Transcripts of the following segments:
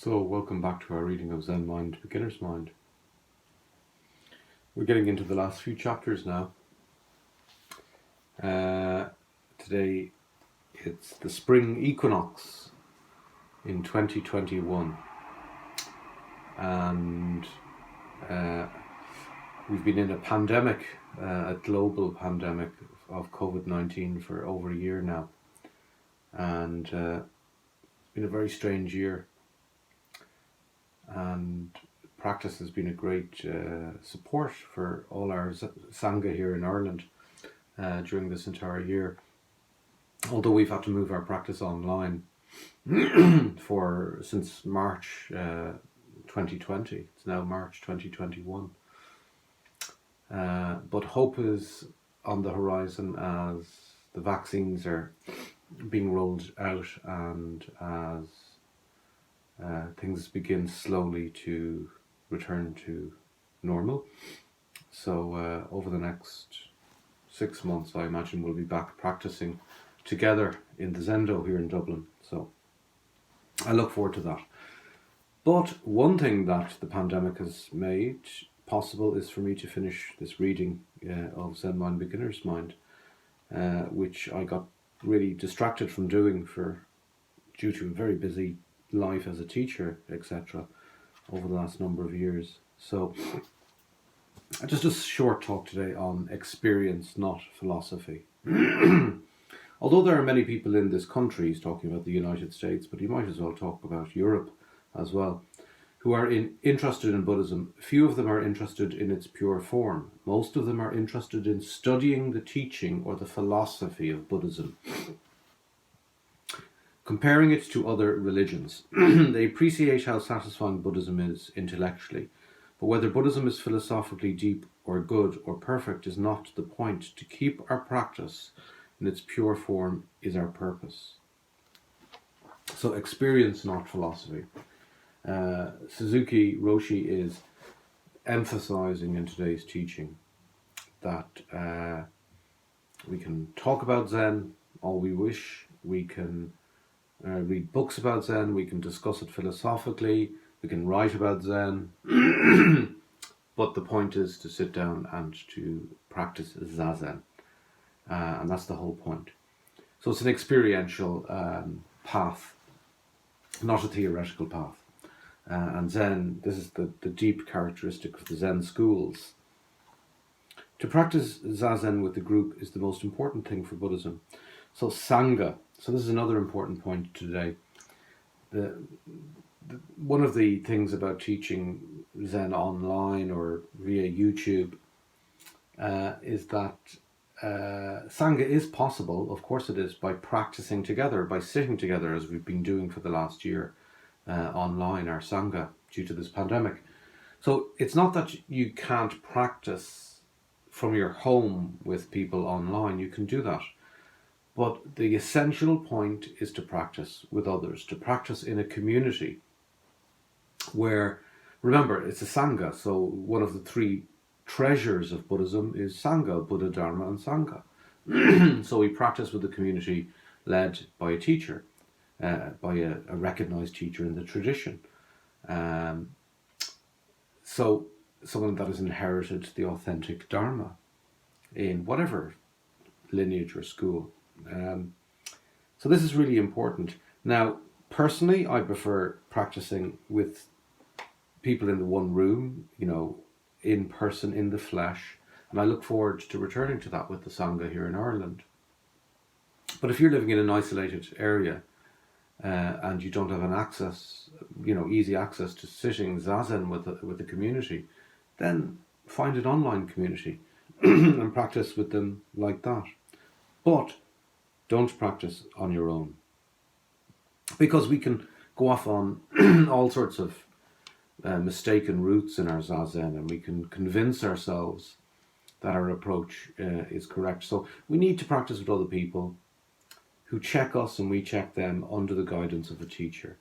So, welcome back to our reading of Zen Mind, Beginner's Mind. We're getting into the last few chapters now. Today it's the spring equinox in 2021, and we've been in a pandemic, a global pandemic of COVID-19 for over a year now, and it's been a very strange year. And practice has been a great support for all our Sangha here in Ireland during this entire year. Although we've had to move our practice online since March 2020. It's now March 2021. But hope is on the horizon as the vaccines are being rolled out and as things begin slowly to return to normal. So over the next 6 months, I imagine we'll be back practicing together in the Zendo here in Dublin. So I look forward to that. But one thing that the pandemic has made possible is for me to finish this reading of Zen Mind, Beginner's Mind, which I got really distracted from doing due to a very busy life as a teacher, etc., over the last number of years. So just a short talk today on experience, not philosophy. Although there are many people in this country, he's talking about the United States, but he might as well talk about Europe as well, who are interested in Buddhism. Few of them are interested in its pure form. Most of them are interested in studying the teaching or the philosophy of Buddhism, comparing it to other religions. They appreciate how satisfying Buddhism is intellectually, but whether Buddhism is philosophically deep or good or perfect is not the point. To keep our practice in its pure form is our purpose. So experience, not philosophy. Suzuki Roshi is emphasizing in today's teaching that we can talk about Zen all we wish, we can read books about Zen, we can discuss it philosophically, we can write about Zen, but the point is to sit down and to practice Zazen, and that's the whole point. So it's an experiential path, not a theoretical path. And Zen, this is the deep characteristic of the Zen schools. To practice Zazen with the group is the most important thing for Buddhism. So Sangha, so this is another important point today. One of the things about teaching Zen online or via YouTube is that Sangha is possible, of course it is, by practicing together, by sitting together as we've been doing for the last year online, our Sangha, due to this pandemic. So it's not that you can't practice from your home with people online, you can do that. But the essential point is to practice with others, to practice in a community where, remember, it's a Sangha, so one of the three treasures of Buddhism is Sangha, Buddha, Dharma and Sangha. So we practice with a community led by a teacher, by a recognized teacher in the tradition. So someone that has inherited the authentic Dharma in whatever lineage or school. So this is really important. Now, personally, I prefer practicing with people in the one room, in person, in the flesh, and I look forward to returning to that with the Sangha here in Ireland. But if you're living in an isolated area and you don't have an access, easy access to sitting Zazen with the community, then find an online community and practice with them like that. But don't practice on your own, because we can go off on all sorts of mistaken routes in our Zazen, and we can convince ourselves that our approach is correct. So we need to practice with other people who check us and we check them under the guidance of a teacher.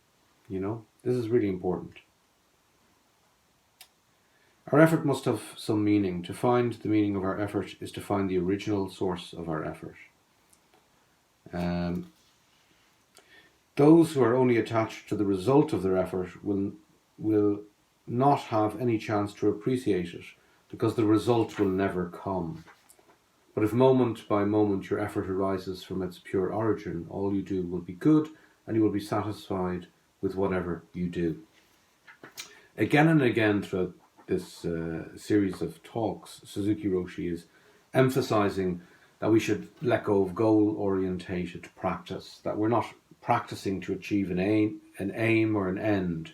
This is really important. Our effort must have some meaning. To find the meaning of our effort is to find the original source of our effort. Those who are only attached to the result of their effort will not have any chance to appreciate it, because the result will never come. But if moment by moment your effort arises from its pure origin, all you do will be good, and you will be satisfied with whatever you do. Again and again throughout this series of talks, Suzuki Roshi is emphasizing that we should let go of goal-orientated practice, that we're not practicing to achieve an aim or an end.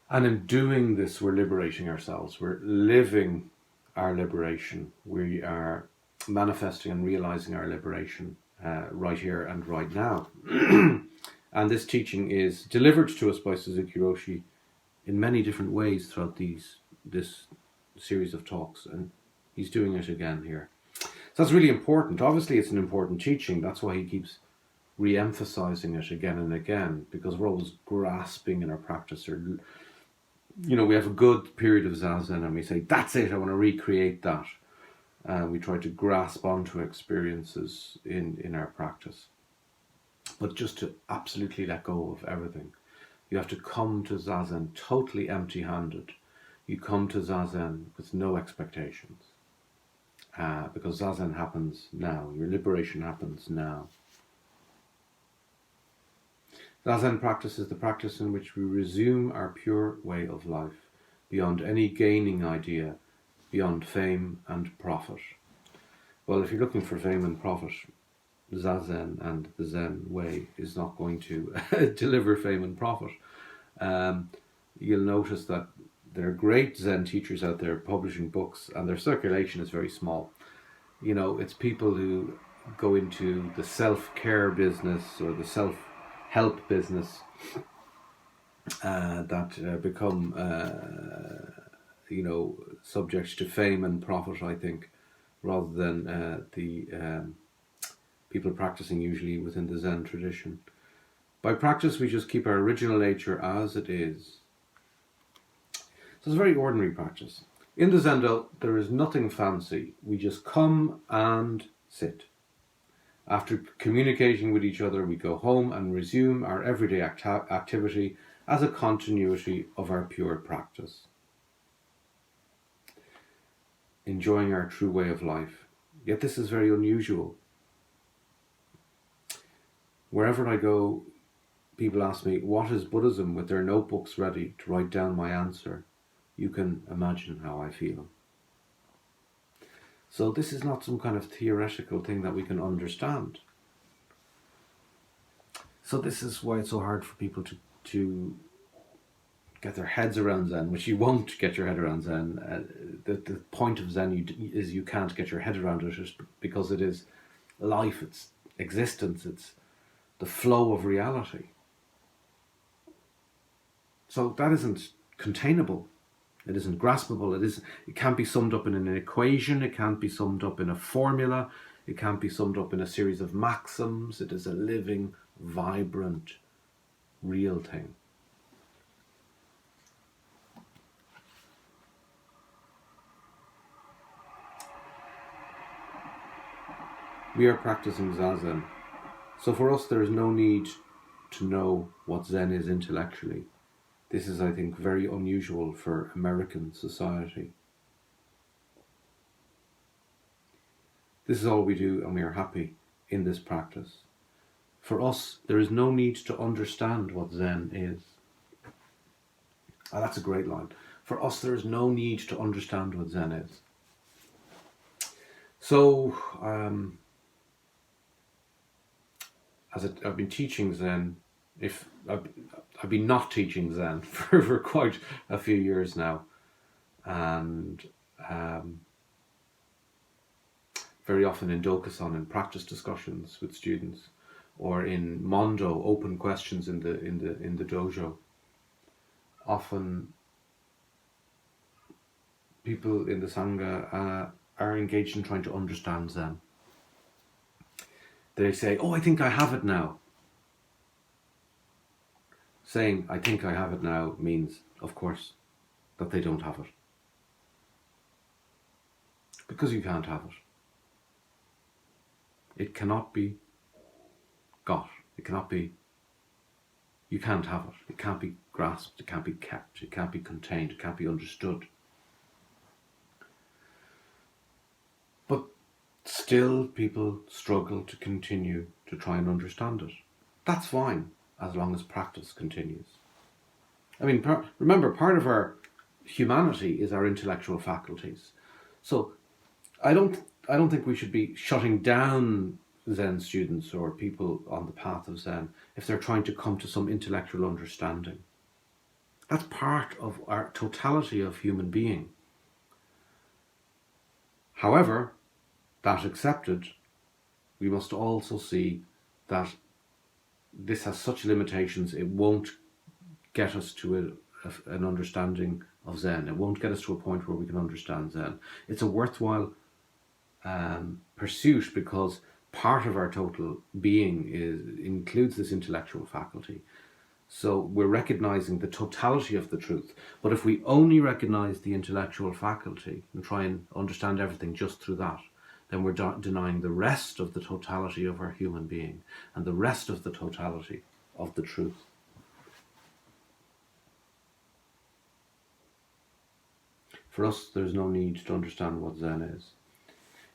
And in doing this, we're liberating ourselves. We're living our liberation. We are manifesting and realizing our liberation right here and right now. And this teaching is delivered to us by Suzuki Roshi in many different ways throughout this series of talks, and he's doing it again here. So that's really important. Obviously, it's an important teaching. That's why he keeps re-emphasizing it again and again, because we're always grasping in our practice, or we have a good period of zazen and we say, that's it, I want to recreate that. We try to grasp onto experiences in our practice. But just to absolutely let go of everything. You have to come to zazen totally empty-handed. You come to zazen with no expectations. Because zazen happens now. Your liberation happens now. Zazen practice is the practice in which we resume our pure way of life, beyond any gaining idea, beyond fame and profit. Well, if you're looking for fame and profit, Zazen and the Zen way is not going to deliver fame and profit. You'll notice that there are great Zen teachers out there publishing books, and their circulation is very small. It's people who go into the self-care business or the self-help business that become subject to fame and profit, I think, rather than the people practicing usually within the Zen tradition. By practice, we just keep our original nature as it is. So it's a very ordinary practice. In the Zendo, there is nothing fancy. We just come and sit. After communicating with each other, we go home and resume our everyday activity as a continuity of our pure practice. Enjoying our true way of life. Yet this is very unusual. Wherever I go, people ask me, what is Buddhism, with their notebooks ready to write down my answer. You can imagine how I feel. So this is not some kind of theoretical thing that we can understand. So this is why it's so hard for people to get their heads around Zen, which you won't get your head around Zen. The point of Zen is you can't get your head around it, because it is life, it's existence, it's the flow of reality. So that isn't containable. It isn't graspable. It can't be summed up in an equation. It can't be summed up in a formula. It can't be summed up in a series of maxims. It is a living, vibrant, real thing. We are practicing Zazen. So for us, there is no need to know what Zen is intellectually. This is, I think, very unusual for American society. This is all we do, and we are happy in this practice. For us, there is no need to understand what Zen is. That's a great line. For us, there is no need to understand what Zen is. So, I've been teaching Zen, I've been not teaching Zen for quite a few years now, and very often in Dokusan, in practice discussions with students, or in Mondo, open questions in the dojo. Often people in the Sangha are engaged in trying to understand Zen. They say, oh, I think I have it now. Saying, I think I have it now, means, of course, that they don't have it. Because you can't have it. It cannot be got. It cannot be You can't have it. It can't be grasped, it can't be kept, it can't be contained, it can't be understood. But still people struggle to continue to try and understand it. That's fine, as long as practice continues. I mean, remember, part of our humanity is our intellectual faculties. So I don't think we should be shutting down Zen students or people on the path of Zen if they're trying to come to some intellectual understanding. That's part of our totality of human being. However, that accepted, we must also see that this has such limitations, it won't get us to an understanding of Zen. It won't get us to a point where we can understand Zen. It's a worthwhile pursuit because part of our total being includes this intellectual faculty. So we're recognizing the totality of the truth. But if we only recognize the intellectual faculty and try and understand everything just through that, then we're denying the rest of the totality of our human being and the rest of the totality of the truth. For us, there's no need to understand what Zen is.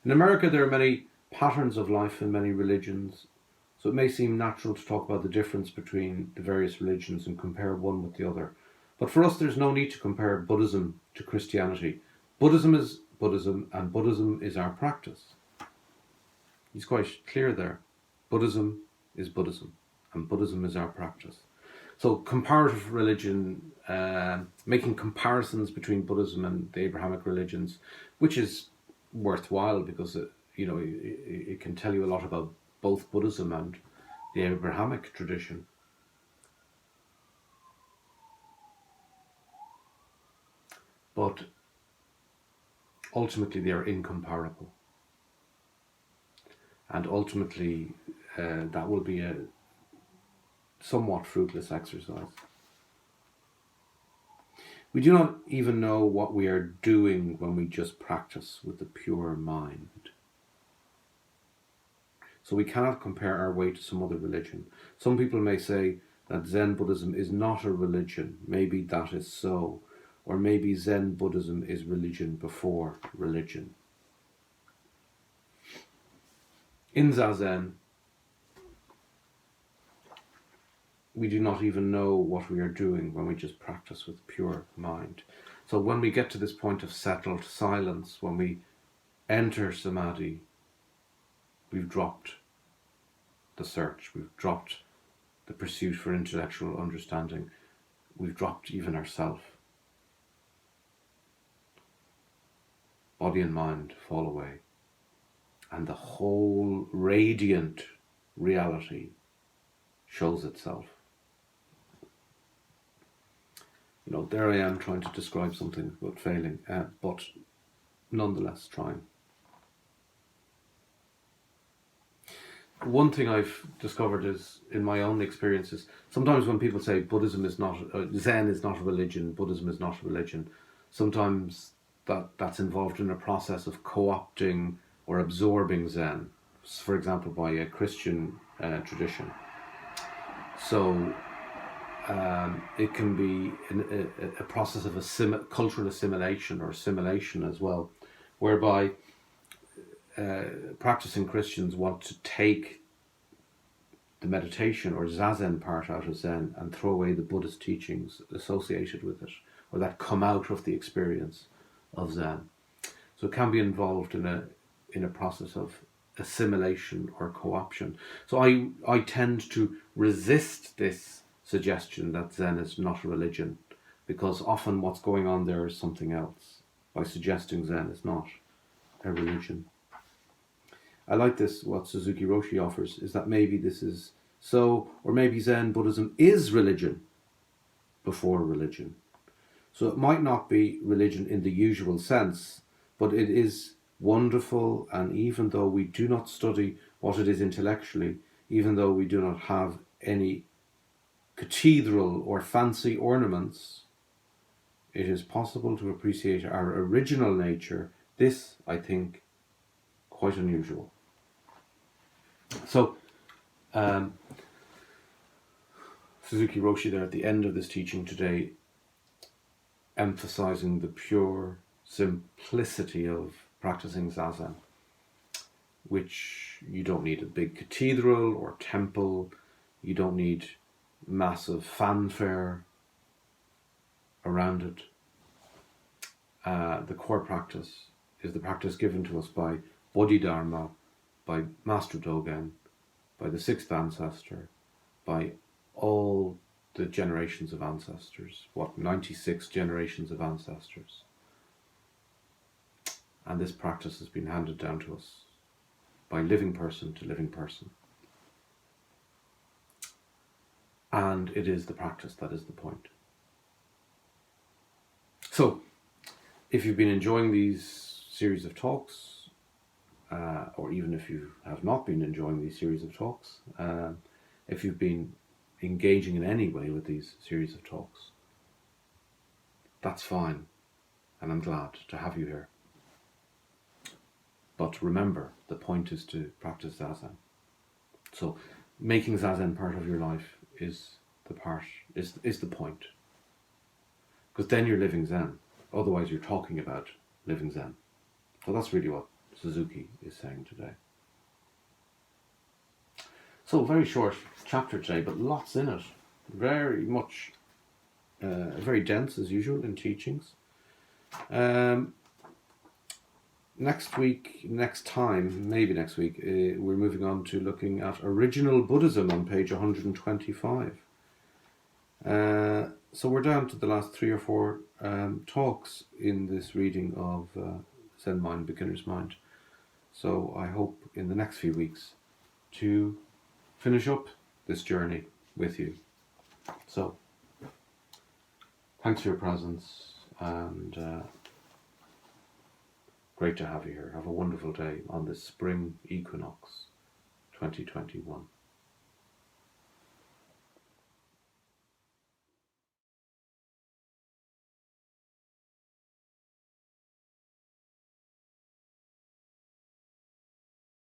In America, there are many patterns of life in many religions, so it may seem natural to talk about the difference between the various religions and compare one with the other. But for us, there's no need to compare Buddhism to Christianity. Buddhism is Buddhism, and Buddhism is our practice. He's quite clear there. Buddhism is Buddhism, and Buddhism is our practice. So comparative religion, making comparisons between Buddhism and the Abrahamic religions, which is worthwhile because it can tell you a lot about both Buddhism and the Abrahamic tradition. But ultimately they are incomparable. And ultimately that will be a somewhat fruitless exercise. We do not even know what we are doing when we just practice with the pure mind. So we cannot compare our way to some other religion. Some people may say that Zen Buddhism is not a religion. Maybe that is so. Or maybe Zen Buddhism is religion before religion. In Zazen, we do not even know what we are doing when we just practice with pure mind. So when we get to this point of settled silence, when we enter Samadhi, we've dropped the search, we've dropped the pursuit for intellectual understanding, we've dropped even ourself. Body and mind fall away, and the whole radiant reality shows itself. There I am trying to describe something but failing, but nonetheless trying. One thing I've discovered is, in my own experiences, sometimes when people say Buddhism is not, Zen is not a religion, Buddhism is not a religion, sometimes that's involved in a process of co-opting or absorbing Zen, for example, by a Christian tradition. So it can be a process of cultural assimilation or assimilation as well, whereby practicing Christians want to take the meditation or Zazen part out of Zen and throw away the Buddhist teachings associated with it, or that come out of the experience of Zen. So it can be involved in a process of assimilation or co-option. So I tend to resist this suggestion that Zen is not a religion, because often what's going on there is something else, by suggesting Zen is not a religion. I like this, what Suzuki Roshi offers, is that maybe this is so, or maybe Zen Buddhism is religion before religion. So it might not be religion in the usual sense, but it is wonderful, and even though we do not study what it is intellectually, even though we do not have any cathedral or fancy ornaments, it is possible to appreciate our original nature. This, I think, quite unusual. So Suzuki Roshi there at the end of this teaching today, emphasizing the pure simplicity of practicing Zazen, which you don't need a big cathedral or temple, you don't need massive fanfare around it. The core practice is the practice given to us by Bodhidharma, by Master Dogen, by the sixth ancestor, by all the generations of ancestors, 96 generations of ancestors. And this practice has been handed down to us by living person to living person. And it is the practice that is the point. So, if you've been enjoying these series of talks, or even if you have not been enjoying these series of talks, if you've been engaging in any way with these series of talks, that's fine, and I'm glad to have you here. But remember, the point is to practice Zazen. So, making Zazen part of your life is the point. Because then you're living Zen. Otherwise, you're talking about living Zen. So that's really what Suzuki is saying today. So, very short chapter today, but lots in it. Very much, very dense as usual in teachings. Next time, we're moving on to looking at Original Buddhism on page 125. So we're down to the last 3 or 4 talks in this reading of Zen Mind, Beginner's Mind. So I hope in the next few weeks to finish up this journey with you. So, thanks for your presence, and great to have you here. Have a wonderful day on this spring equinox 2021.